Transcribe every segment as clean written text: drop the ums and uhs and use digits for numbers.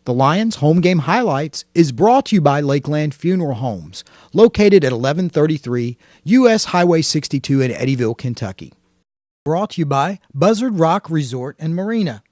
The Lions Home Game Highlights is brought to you by Lakeland Funeral Homes, located at 1133 U.S. Highway 62 in Eddyville, Kentucky. Brought to you by Buzzard Rock Resort and Marina.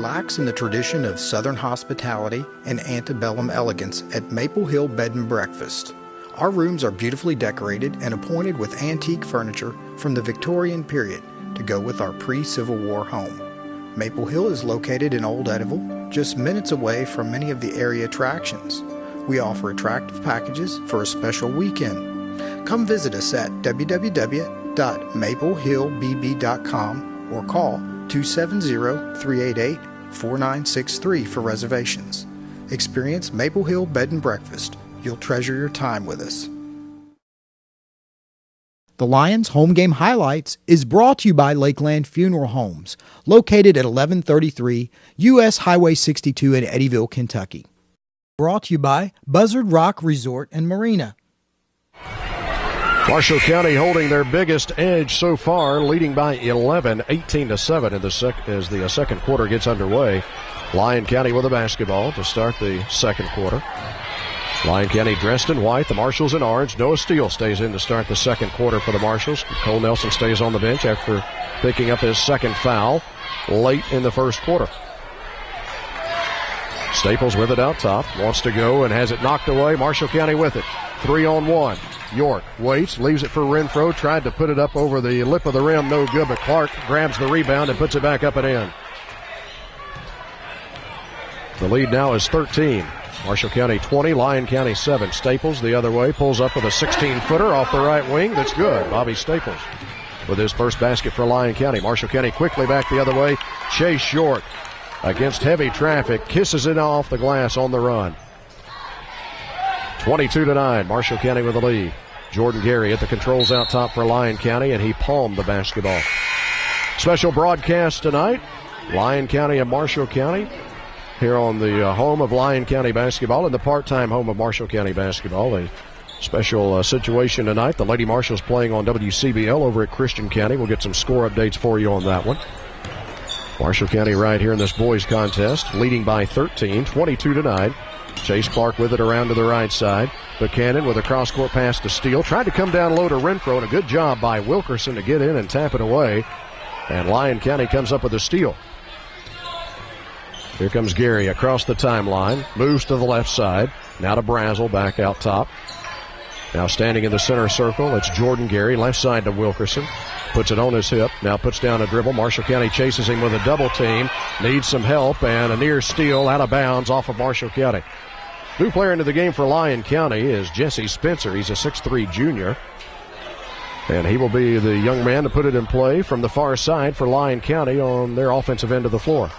Relax in the tradition of Southern hospitality and antebellum elegance at Maple Hill Bed and Breakfast. Our rooms are beautifully decorated and appointed with antique furniture from the Victorian period to go with our pre-Civil War home. Maple Hill is located in Old Eddyville, just minutes away from many of the area attractions. We offer attractive packages for a special weekend. Come visit us at www.maplehillbb.com or call 270-388-4963 for reservations. Experience Maple Hill Bed and Breakfast. You'll treasure your time with us. The Lions Home Game Highlights is brought to you by Lakeland Funeral Homes, located at 1133 U.S. Highway 62 in Eddyville, Kentucky. Brought to you by Buzzard Rock Resort and Marina. Marshall County holding their biggest edge so far, leading by 11, 18-7 as the second quarter gets underway. Lyon County with a basketball to start the second quarter. Lyon County dressed in white, the Marshals in orange. Noah Steele stays in to start the second quarter for the Marshals. Cole Nelson stays on the bench after picking up his second foul late in the first quarter. Staples with it out top, wants to go and has it knocked away. Marshall County with it. 3-on-1. York waits, leaves it for Renfro, tried to put it up over the lip of the rim, no good, but Clark grabs the rebound and puts it back up and in. The lead now is 13. Marshall County 20, Lyon County 7. Staples the other way, pulls up with a 16-footer off the right wing. That's good. Bobby Staples with his first basket for Lyon County. Marshall County quickly back the other way. Chase York against heavy traffic, kisses it off the glass on the run. 22-9, Marshall County with the lead. Jordan Gary at the controls out top for Lyon County, and he palmed the basketball. Special broadcast tonight, Lyon County and Marshall County, here on the home of Lyon County basketball and the part-time home of Marshall County basketball. A special situation tonight. The Lady Marshals playing on WCBL over at Christian County. We'll get some score updates for you on that one. Marshall County right here in this boys contest, leading by 13, 22-9. Chase Clark with it around to the right side. Buchanan with a cross-court pass to Steele. Tried to come down low to Renfro, and a good job by Wilkerson to get in and tap it away. And Lyon County comes up with a steal. Here comes Gary across the timeline. Moves to the left side. Now to Brazel, back out top. Now standing in the center circle, it's Jordan Gary. Left side to Wilkerson. Puts it on his hip. Now puts down a dribble. Marshall County chases him with a double team. Needs some help, and a near steal out of bounds off of Marshall County. New player into the game for Lyon County is Jesse Spencer. He's a 6'3 junior. And he will be the young man to put it in play from the far side for Lyon County on their offensive end of the floor.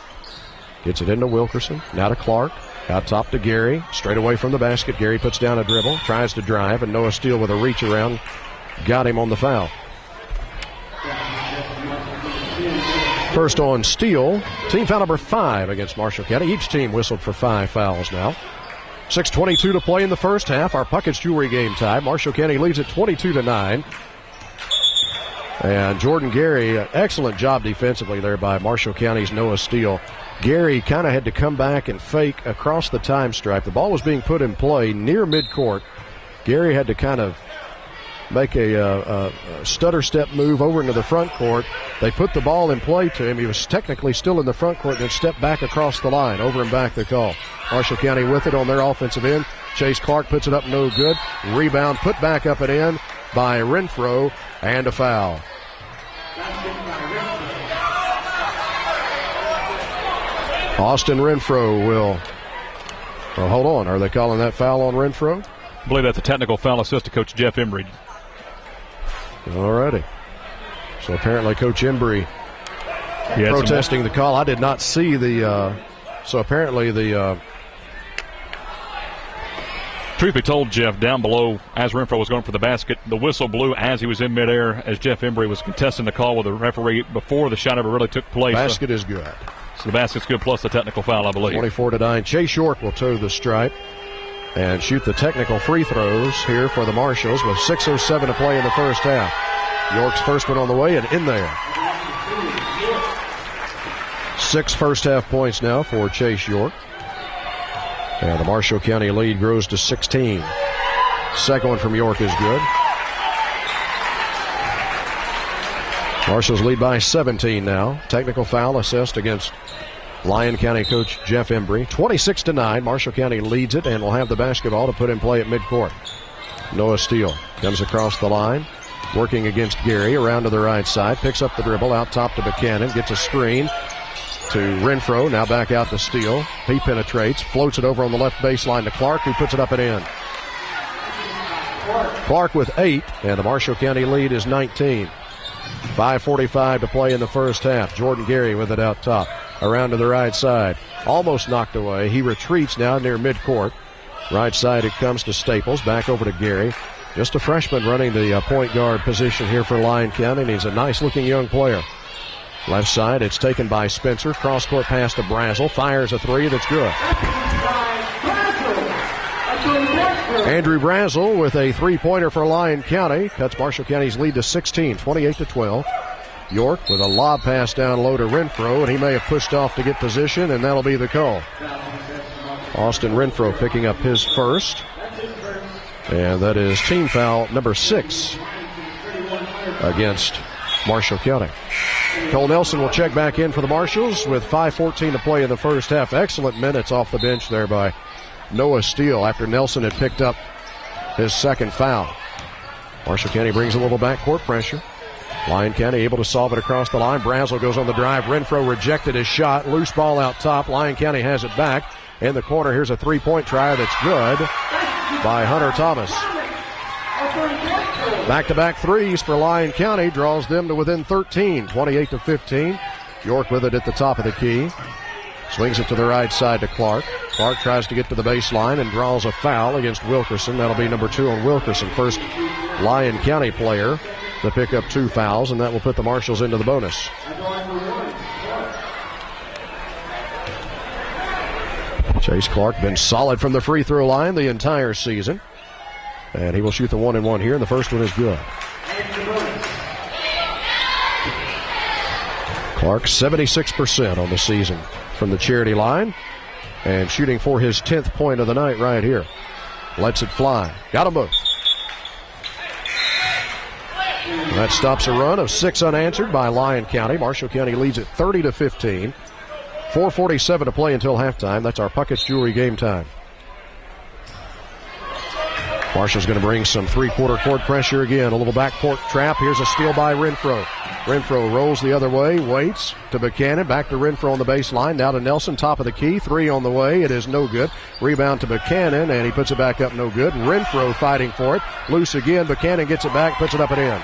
Gets it into Wilkerson. Now to Clark. Out top to Gary. Straight away from the basket. Gary puts down a dribble. Tries to drive, and Noah Steele with a reach around. Got him on the foul. First on Steele. Team foul number 5 against Marshall County. Each team whistled for 5 fouls now. 6:22 to play in the first half. Our Puckett's Jewelry game time. Marshall County leads at 22-9. And Jordan Gary, excellent job defensively there by Marshall County's Noah Steele. Gary kind of had to come back and fake across the time stripe. The ball was being put in play near midcourt. Gary had to kind of make a stutter step move over into the front court. They put the ball in play to him. He was technically still in the front court, then stepped back across the line. Over and back the call. Marshall County with it on their offensive end. Chase Clark puts it up, no good. Rebound put back up and in by Renfro, and a foul. Austin Renfro will, well, hold on. Are they calling that foul on Renfro? I believe that's a technical foul. Assistant coach Jeff Embry. All righty. So apparently Coach Embry protesting the call. I did not see the, so apparently the... Truth be told, Jeff, down below, as Renfro was going for the basket, the whistle blew as he was in midair, as Jeff Embry was contesting the call with the referee before the shot ever really took place. Basket is good. So the basket's good, plus the technical foul, I believe. 24-9. Chase York will toe the stripe and shoot the technical free throws here for the Marshals with 6:07 to play in the first half. York's first one on the way and in there. 6 first half points now for Chase York. And the Marshall County lead grows to 16. Second one from York is good. Marshall's lead by 17 now. Technical foul assessed against Lyon County coach Jeff Embry. 26-9. Marshall County leads it and will have the basketball to put in play at midcourt. Noah Steele comes across the line, working against Gary, around to the right side, picks up the dribble, out top to Buchanan, gets a screen to Renfro, now back out to Steele. He penetrates, floats it over on the left baseline to Clark, who puts it up and in. Clark with 8, and the Marshall County lead is 19. 5:45 to play in the first half. Jordan Gary with it out top, around to the right side. Almost knocked away. He retreats now near midcourt. Right side it comes to Staples, back over to Gary. Just a freshman running the point guard position here for Lyon County, and he's a nice-looking young player. Left side, it's taken by Spencer. Cross-court pass to Brazel. Fires a three that's good. Andrew Brazel with a three-pointer for Lyon County. Cuts Marshall County's lead to 16, 28-12. York with a lob pass down low to Renfro, and he may have pushed off to get position, and that'll be the call. Austin Renfro picking up his first. And that is team foul number 6 against Marshall County. Cole Nelson will check back in for the Marshalls with 5:14 to play in the first half. Excellent minutes off the bench there by Noah Steele after Nelson had picked up his second foul. Marshall County brings a little backcourt pressure. Lyon County able to solve it across the line. Brazel goes on the drive. Renfro rejected his shot. Loose ball out top. Lyon County has it back. In the corner, here's a three-point try that's good by Hunter Thomas. Back-to-back threes for Lyon County draws them to within 13, 28-15. York with it at the top of the key. Swings it to the right side to Clark. Clark tries to get to the baseline and draws a foul against Wilkerson. That'll be number 2 on Wilkerson. First Lyon County player to pick up 2 fouls, and that will put the Marshalls into the bonus. Chase Clark been solid from the free throw line the entire season. And he will shoot the 1-and-1 here, and the first one is good. Clark 76% on the season from the charity line, and shooting for his 10th point of the night right here. Lets it fly. Got him both. That stops a run of 6 unanswered by Lyon County. Marshall County leads it 30-15. 4:47 to play until halftime. That's our Puckett's Jewelry game time. Marshall's going to bring some three-quarter court pressure again. A little backcourt trap. Here's a steal by Renfro. Renfro rolls the other way, waits to Buchanan. Back to Renfro on the baseline. Now to Nelson, top of the key. 3 on the way. It is no good. Rebound to Buchanan, and he puts it back up, no good. Renfro fighting for it. Loose again. Buchanan gets it back, puts it up and in.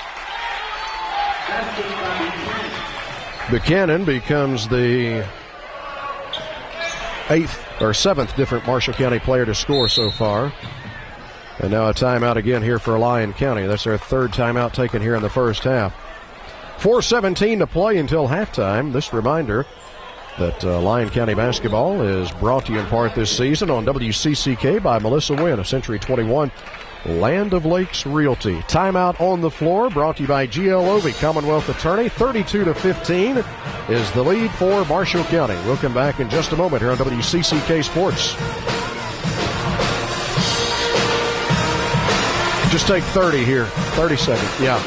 Buchanan becomes the 8th or 7th different Marshall County player to score so far. And now a timeout again here for Lyon County. That's their 3rd timeout taken here in the first half. 4:17 to play until halftime. This reminder that Lyon County basketball is brought to you in part this season on WCCK by Melissa Wynn of Century 21 Land of Lakes Realty. Timeout on the floor brought to you by G.L. Ovey, Commonwealth Attorney. 32-15 is the lead for Marshall County. We'll come back in just a moment here on WCCK Sports. Just take 30 here. 30 seconds. Yeah.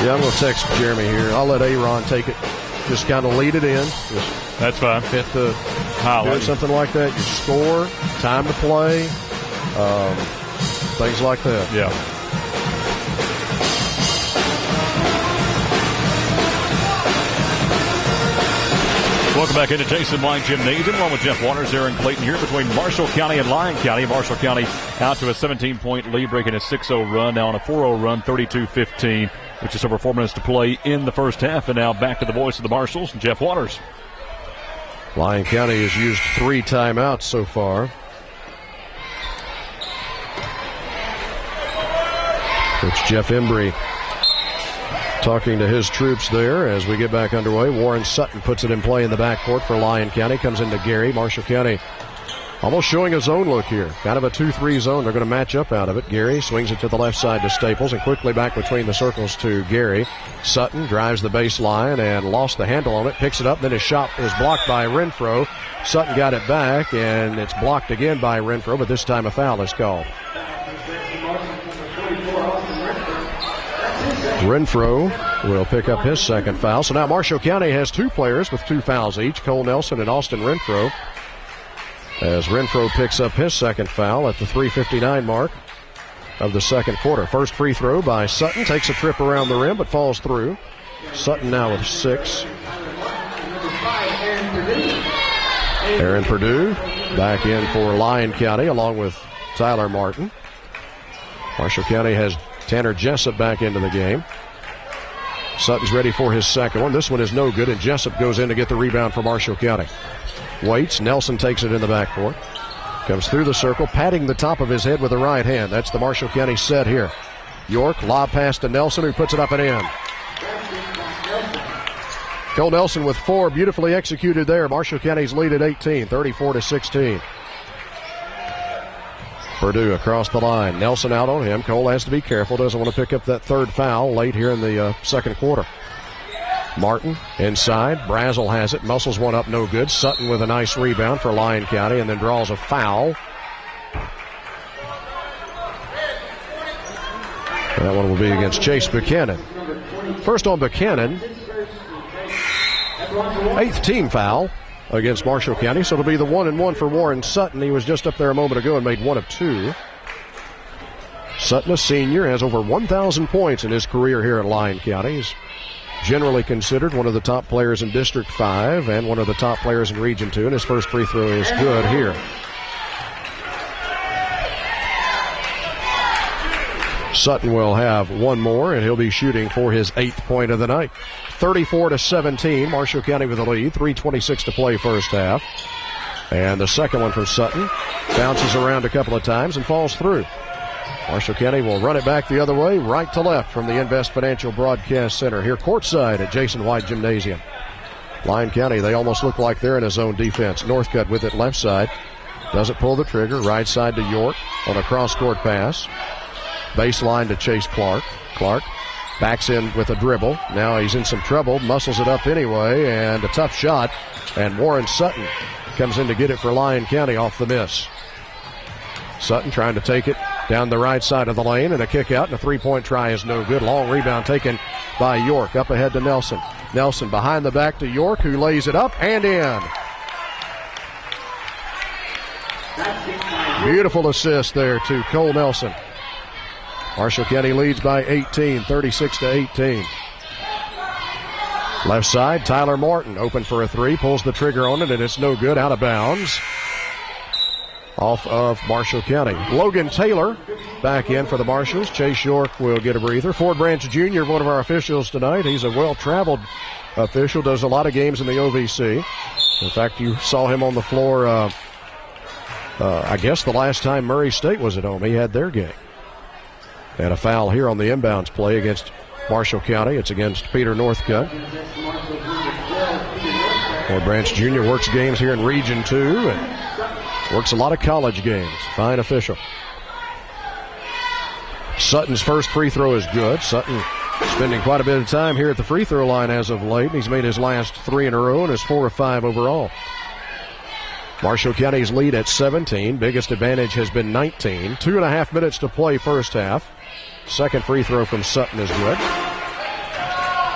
Yeah, I'm going to text Jeremy here. I'll let Aaron take it. Just kind of lead it in. That's fine. Hit the highlight. Something like that. Your score, time to play, things like that. Yeah. Welcome back into Jason White Gymnasium, along with Jeff Waters, Aaron Clayton here between Marshall County and Lyon County. Marshall County out to a 17-point lead, breaking a 6-0 run, now on a 4-0 run, 32-15, with just over 4 minutes to play in the first half. And now back to the voice of the Marshalls, Jeff Waters. Lyon County has used 3 timeouts so far. Coach Jeff Embry talking to his troops there as we get back underway. Warren Sutton puts it in play in the backcourt for Lyon County. Comes into Gary. Marshall County almost showing a zone look here. Kind of a 2-3 zone. They're going to match up out of it. Gary swings it to the left side to Staples and quickly back between the circles to Gary. Sutton drives the baseline and lost the handle on it. Picks it up. Then his shot is blocked by Renfro. Sutton got it back, and it's blocked again by Renfro, but this time a foul is called. Renfro will pick up his second foul. So now Marshall County has two players with 2 fouls each, Cole Nelson and Austin Renfro. As Renfro picks up his second foul at the 3:59 mark of the second quarter. First free throw by Sutton, takes a trip around the rim but falls through. Sutton now with 6. Aaron Purdue back in for Lyon County along with Tyler Martin. Marshall County has Tanner Jessup back into the game. Sutton's ready for his second one. This one is no good, and Jessup goes in to get the rebound for Marshall County. Waits. Nelson takes it in the backcourt. Comes through the circle, patting the top of his head with the right hand. That's the Marshall County set here. York, lob pass to Nelson, who puts it up and in. Cole Nelson with 4, beautifully executed there. Marshall County's lead at 18, 34-16. Purdue across the line. Nelson out on him. Cole has to be careful. Doesn't want to pick up that third foul late here in the second quarter. Martin inside. Brazel has it. Muscles one up, no good. Sutton with a nice rebound for Lyon County and then draws a foul. That one will be against Chase Buchanan. First on Buchanan. 8th team foul against Marshall County, so it'll be the 1-1 for Warren Sutton. He was just up there a moment ago and made 1 of 2. Sutton, a senior, has over 1,000 points in his career here at Lyon County. He's generally considered one of the top players in District 5 and one of the top players in Region 2, and his first free throw is good here. Sutton will have one more, and he'll be shooting for his 8th point of the night. 34-17, Marshall County with the lead. 3:26 to play first half. And the second one from Sutton bounces around a couple of times and falls through. Marshall County will run it back the other way, right to left from the Invest Financial Broadcast Center here courtside at Jason White Gymnasium. Lyon County, they almost look like they're in a zone defense. Northcutt with it left side. Doesn't pull the trigger. Right side to York on a cross-court pass. Baseline to Chase Clark. Clark backs in with a dribble. Now he's in some trouble. Muscles it up anyway, and a tough shot. And Warren Sutton comes in to get it for Lyon County off the miss. Sutton trying to take it down the right side of the lane, and a kick out, and a three-point try is no good. Long rebound taken by York. Up ahead to Nelson. Nelson behind the back to York, who lays it up and in. Beautiful assist there to Cole Nelson. Marshall County leads by 18, 36-18. Left side, Tyler Martin open for a three, pulls the trigger on it, and it's no good, out of bounds. Off of Marshall County. Logan Taylor back in for the Marshalls. Chase York will get a breather. Ford Branch Jr., one of our officials tonight. He's a well-traveled official, does a lot of games in the OVC. In fact, you saw him on the floor, I guess the last time Murray State was at home. He had their game. And a foul here on the inbounds play against Marshall County. It's against Peter Northcutt. Ford Branch Jr. works games here in Region 2 and works a lot of college games. Fine official. Sutton's first free throw is good. Sutton spending quite a bit of time here at the free throw line as of late. He's made his last 3 in a row and is 4 of 5 overall. Marshall County's lead at 17. Biggest advantage has been 19. 2.5 minutes to play first half. Second free throw from Sutton is good.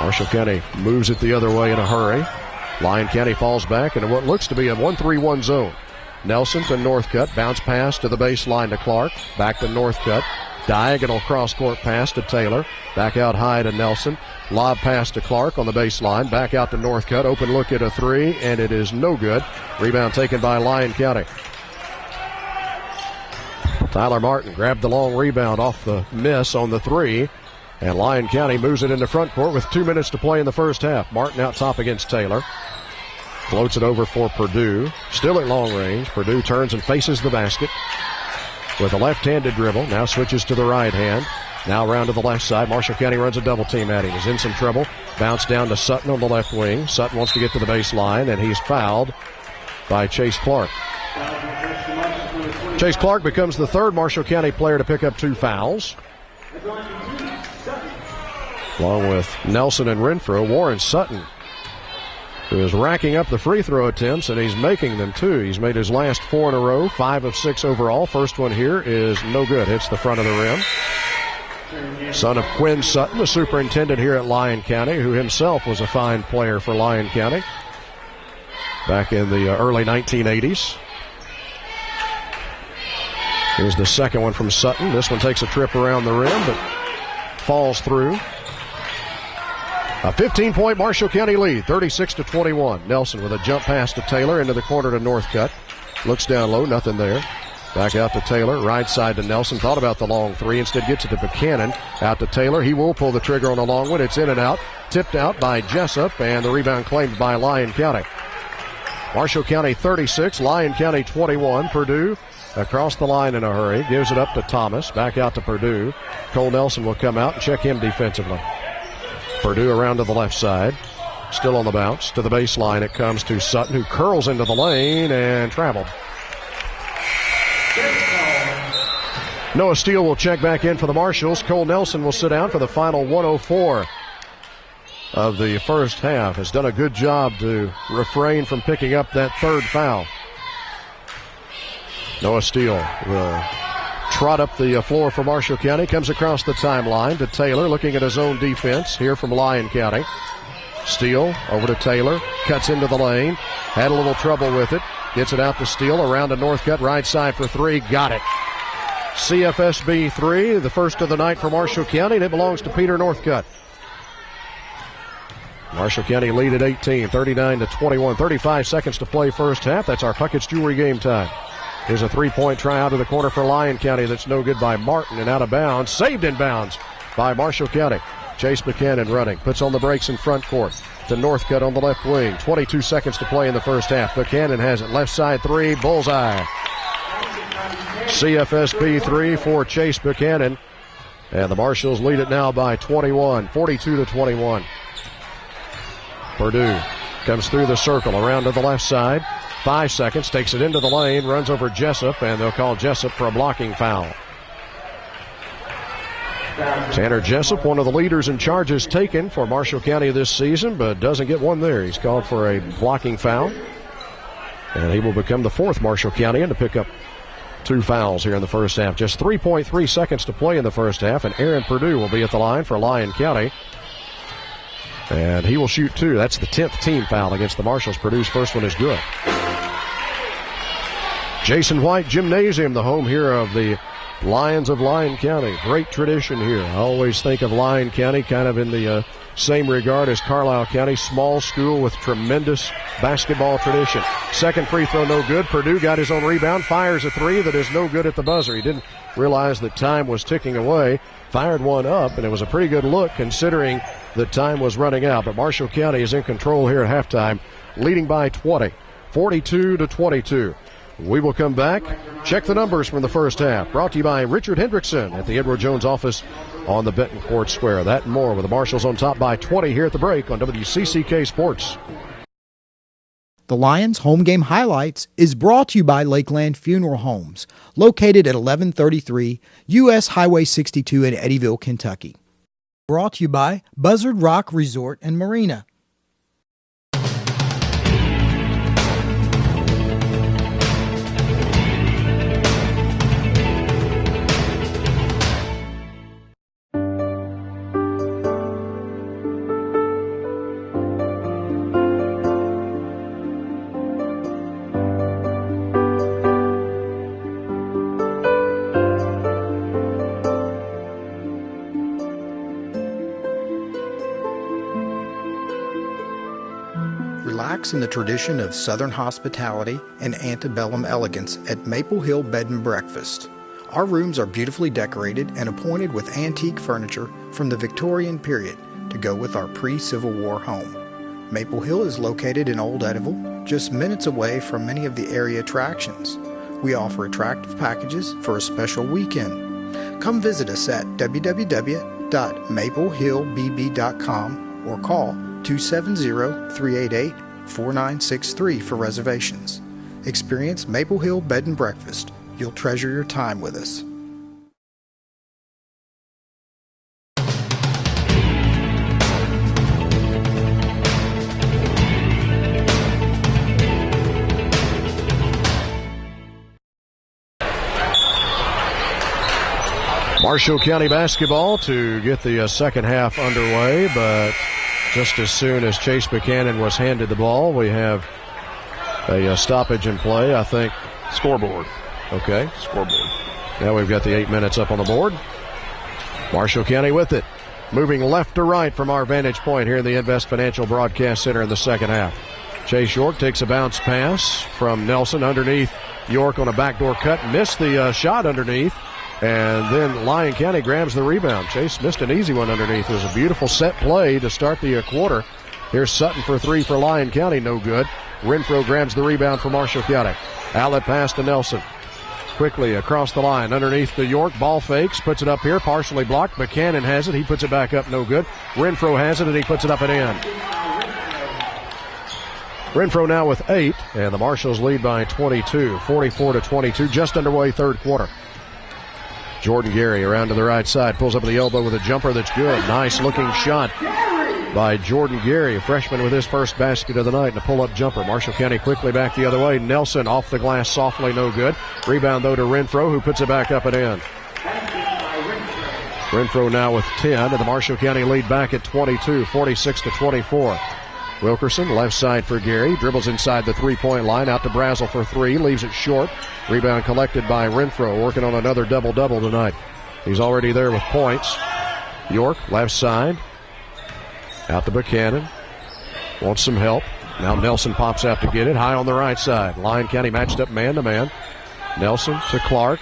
Marshall County moves it the other way in a hurry. Lyon County falls back into what looks to be a 1-3-1 zone. Nelson to Northcutt. Bounce pass to the baseline to Clark. Back to Northcutt. Diagonal cross-court pass to Taylor. Back out high to Nelson. Lob pass to Clark on the baseline. Back out to Northcutt. Open look at a three, and it is no good. Rebound taken by Lyon County. Tyler Martin grabbed the long rebound off the miss on the three, and Lyon County moves it into front court with 2 minutes to play in the first half. Martin out top against Taylor. Floats it over for Purdue. Still at long range. Purdue turns and faces the basket with a left-handed dribble. Now switches to the right hand. Now around to the left side. Marshall County runs a double team at him. He's in some trouble. Bounce down to Sutton on the left wing. Sutton wants to get to the baseline, and he's fouled by Chase Clark. Chase Clark becomes the third Marshall County player to pick up 2 fouls. Along with Nelson and Renfro, Warren Sutton, who is racking up the free throw attempts, and he's making them too. He's made his last 4 in a row, 5 of 6 overall. First one here is no good. Hits the front of the rim. son of Quinn Sutton, the superintendent here at Lyon County, who himself was a fine player for Lyon County back in the early 1980s. Here's the second one from Sutton. This one takes a trip around the rim, but falls through. A 15-point Marshall County lead, 36-21. Nelson with a jump pass to Taylor into the corner to Northcutt. Looks down low, nothing there. Back out to Taylor, right side to Nelson. Thought about the long three, instead gets it to Buchanan. Out to Taylor, he will pull the trigger on a long one. It's in and out, tipped out by Jessup, and the rebound claimed by Lyon County. Marshall County 36, Lyon County 21. Purdue across the line in a hurry, gives it up to Thomas, back out to Purdue. Cole Nelson will come out and check him defensively. Purdue around to the left side, still on the bounce. To the baseline it comes to Sutton, who curls into the lane and traveled. Noah Steele will check back in for the Marshalls. Cole Nelson will sit down for the final 104 of the first half. Has done a good job to refrain from picking up that third foul. Noah Steele will trot up the floor for Marshall County. Comes across the timeline to Taylor, looking at his own defense here from Lyon County. Steele over to Taylor, cuts into the lane, had a little trouble with it, gets it out to Steele, around to Northcutt, right side for three, got it. CFSB 3, the first of the night for Marshall County, and it belongs to Peter Northcutt. Marshall County lead at 18, 39-21, 35 seconds to play first half. That's our Puckett's Jewelry game time. Here's a three-point try out of the corner for Lyon County. That's no good by Martin, and out of bounds. Saved in bounds by Marshall County. Chase Buchanan running. Puts on the brakes in front court to Northcutt on the left wing. 22 seconds to play in the first half. Buchanan has it. Left side three. Bullseye. CFSB 3 for Chase Buchanan. And the Marshalls lead it now by 21. 42-21. Purdue comes through the circle around to the left side. 5 seconds, takes it into the lane, runs over Jessup, and they'll call Jessup for a blocking foul. Tanner Jessup, one of the leaders in charges taken for Marshall County this season, but doesn't get one there. He's called for a blocking foul, and he will become the fourth Marshall Countyan to pick up 2 fouls here in the first half. Just 3.3 seconds to play in the first half, and Aaron Purdue will be at the line for Lyon County. And he will shoot 2. That's the 10th team foul against the Marshalls. Purdue's first one is good. Jason White Gymnasium, the home here of the Lions of Lyon County. Great tradition here. I always think of Lyon County kind of in the same regard as Carlisle County. Small school with tremendous basketball tradition. Second free throw no good. Purdue got his own rebound. Fires a 3 that is no good at the buzzer. He didn't realize that time was ticking away. Fired one up, and it was a pretty good look considering the time was running out. But Marshall County is in control here at halftime, leading by 20, 42-22. We will come back, check the numbers from the first half. Brought to you by Richard Hendrickson at the Edward Jones office on the Betancourt Square. That and more with the Marshalls on top by 20 here at the break on WCCK Sports. The Lions Home Game Highlights is brought to you by Lakeland Funeral Homes, located at 1133 U.S. Highway 62 in Eddyville, Kentucky. Brought to you by Buzzard Rock Resort and Marina. Relax in the tradition of Southern hospitality and antebellum elegance at Maple Hill Bed and Breakfast. Our rooms are beautifully decorated and appointed with antique furniture from the Victorian period to go with our pre-Civil War home. Maple Hill is located in Old Eddyville, just minutes away from many of the area attractions. We offer attractive packages for a special weekend. Come visit us at www.maplehillbb.com or call 270-388-4963 for reservations. Experience Maple Hill Bed and Breakfast. You'll treasure your time with us. Marshall County basketball to get the second half underway, but just as soon as Chase Buchanan was handed the ball, we have a stoppage in play, I think. Scoreboard. Okay. Scoreboard. Now we've got the 8 minutes up on the board. Marshall County with it. Moving left to right from our vantage point here in the Invest Financial Broadcast Center in the second half. Chase York takes a bounce pass from Nelson underneath York on a backdoor cut. Missed the shot underneath. And then Lyon County grabs the rebound. Chase missed an easy one underneath. It was a beautiful set play to start the quarter. Here's Sutton for three for Lyon County. No good. Renfro grabs the rebound for Marshall County. Outlet pass to Nelson. Quickly across the line underneath the York. Ball fakes. Puts it up here. Partially blocked. Buchanan has it. He puts it back up. No good. Renfro has it and he puts it up and in. Renfro now with 8. And the Marshalls lead by 22. 44-22. Just underway third quarter. Jordan Gary around to the right side. Pulls up at the elbow with a jumper that's good. Nice looking shot by Jordan Gary, a freshman with his first basket of the night, and a pull-up jumper. Marshall County quickly back the other way. Nelson off the glass softly, no good. Rebound, though, to Renfro, who puts it back up and in. Renfro now with 10, and the Marshall County lead back at 22, 46-24. Wilkerson, left side for Gary, dribbles inside the three-point line, out to Brazel for three, leaves it short. Rebound collected by Renfro, working on another double-double tonight. He's already there with points. York, left side. Out to Buchanan. Wants some help. Now Nelson pops out to get it. High on the right side. Lyon County matched up man-to-man. Nelson to Clark.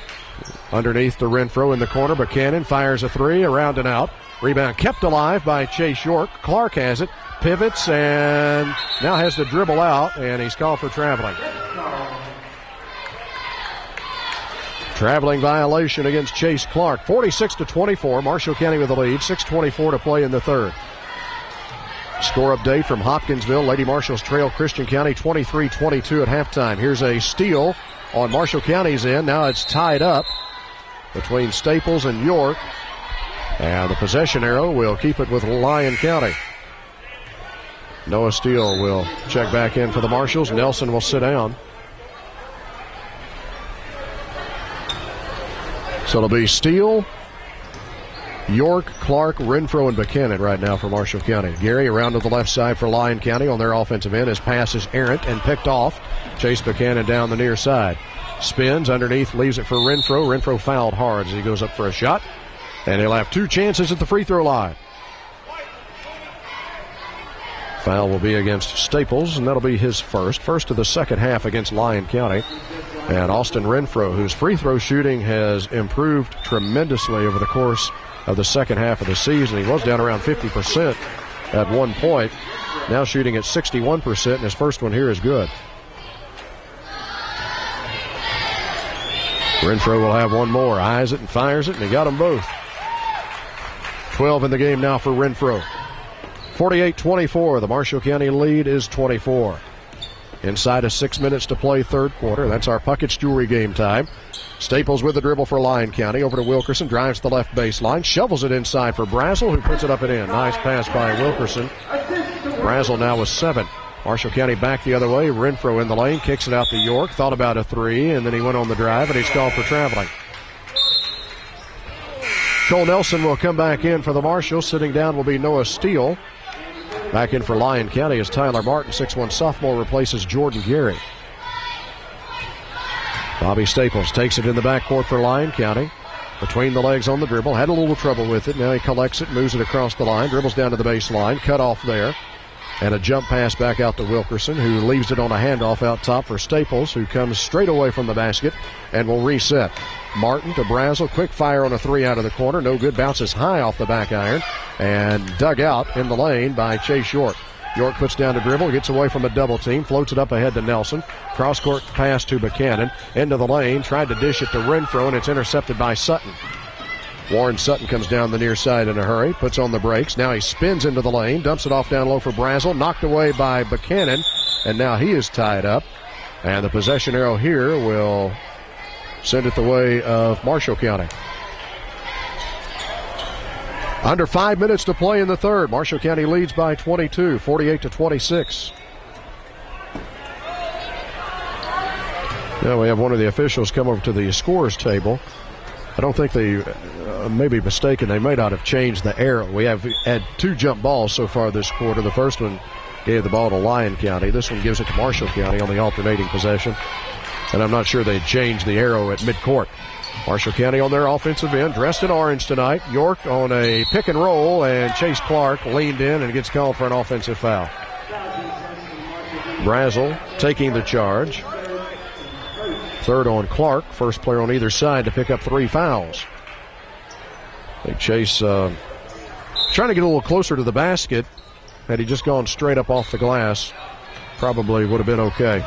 Underneath to Renfro in the corner. Buchanan fires a three. Around and out. Rebound kept alive by Chase York. Clark has it. Pivots and now has to dribble out. And he's called for traveling. Traveling violation against Chase Clark. 46-24. Marshall County with the lead. 6:24 to play in the third. Score update from Hopkinsville. Lady Marshalls trail Christian County 23-22 at halftime. Here's a steal on Marshall County's end. Now it's tied up between Staples and York. And the possession arrow will keep it with Lyon County. Noah Steele will check back in for the Marshalls. Nelson will sit down. So it'll be Steele, York, Clark, Renfro, and Buchanan right now for Marshall County. Gary around to the left side for Lyon County on their offensive end. His pass is errant and picked off. Chase Buchanan down the near side. Spins underneath, leaves it for Renfro. Renfro fouled hard as he goes up for a shot. And he'll have two chances at the free throw line. Foul will be against Staples, and that'll be his first of the second half against Lyon County. And Austin Renfro, whose free throw shooting has improved tremendously over the course of the second half of the season. He was down around 50% at one point. Now shooting at 61%, and his first one here is good. Renfro will have one more. Eyes it and fires it, and he got them both. 12 in the game now for Renfro. 48-24. The Marshall County lead is 24. Inside of 6 minutes to play third quarter. That's our Puckett's Jewelry game time. Staples with the dribble for Lyon County. Over to Wilkerson. Drives the left baseline. Shovels it inside for Brazel, who puts it up and in. Nice pass by Wilkerson. Brazel now with 7. Marshall County back the other way. Renfro in the lane. Kicks it out to York. Thought about a three, and then he went on the drive, and he's called for traveling. Cole Nelson will come back in for the Marshalls. Sitting down will be Noah Steele. Back in for Lyon County as Tyler Martin, 6'1 sophomore, replaces Jordan Gary. Bobby Staples takes it in the backcourt for Lyon County. Between the legs on the dribble. Had a little trouble with it. Now he collects it, moves it across the line, dribbles down to the baseline, cut off there. And a jump pass back out to Wilkerson, who leaves it on a handoff out top for Staples, who comes straight away from the basket and will reset. Martin to Brazel, quick fire on a three out of the corner. No good, bounces high off the back iron and dug out in the lane by Chase York. York puts down the dribble, gets away from a double team, floats it up ahead to Nelson. Cross-court pass to Buchanan. Into the lane, tried to dish it to Renfro, and it's intercepted by Sutton. Warren Sutton comes down the near side in a hurry, puts on the brakes. Now he spins into the lane, dumps it off down low for Brazel, knocked away by Buchanan, and now he is tied up. And the possession arrow here will send it the way of Marshall County. Under 5 minutes to play in the third. Marshall County leads by 22, 48-26. Now we have one of the officials come over to the scores table I don't think they may be mistaken. They may not have changed the arrow. We have had 2 jump balls so far this quarter. The first one gave the ball to Lyon County. This one gives it to Marshall County on the alternating possession. And I'm not sure they changed the arrow at midcourt. Marshall County on their offensive end, dressed in orange tonight. York on a pick and roll, and Chase Clark leaned in and gets called for an offensive foul. Brazel taking the charge. Third on Clark, first player on either side to pick up 3 fouls. I think Chase trying to get a little closer to the basket. Had he just gone straight up off the glass, probably would have been okay.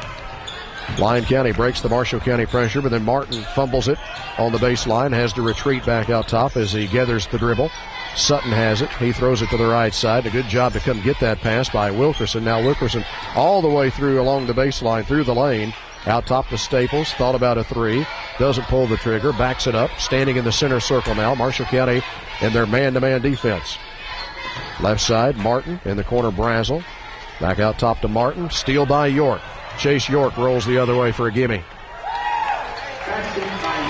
Lyon County breaks the Marshall County pressure, but then Martin fumbles it on the baseline, has to retreat back out top as he gathers the dribble. Sutton has it. He throws it to the right side. A good job to come get that pass by Wilkerson. Now Wilkerson all the way through along the baseline, through the lane. Out top to Staples, thought about a 3, doesn't pull the trigger, backs it up, standing in the center circle now. Marshall County in their man-to-man defense. Left side, Martin, in the corner, Brazel. Back out top to Martin, steal by York. Chase York rolls the other way for a gimme.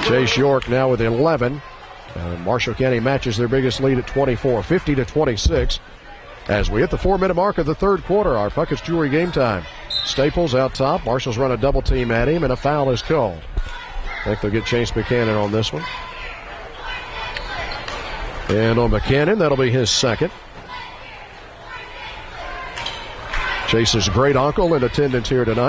Chase York now with 11. Marshall County matches their biggest lead at 24, 50-26. As we hit the 4-minute mark of the third quarter, our Puckett's Jewelry game time. Staples out top. Marshall's run a double team at him, and a foul is called. I think they'll get Chase Buchanan on this one. And on Buchanan, that'll be his second. Chase's great uncle in attendance here tonight.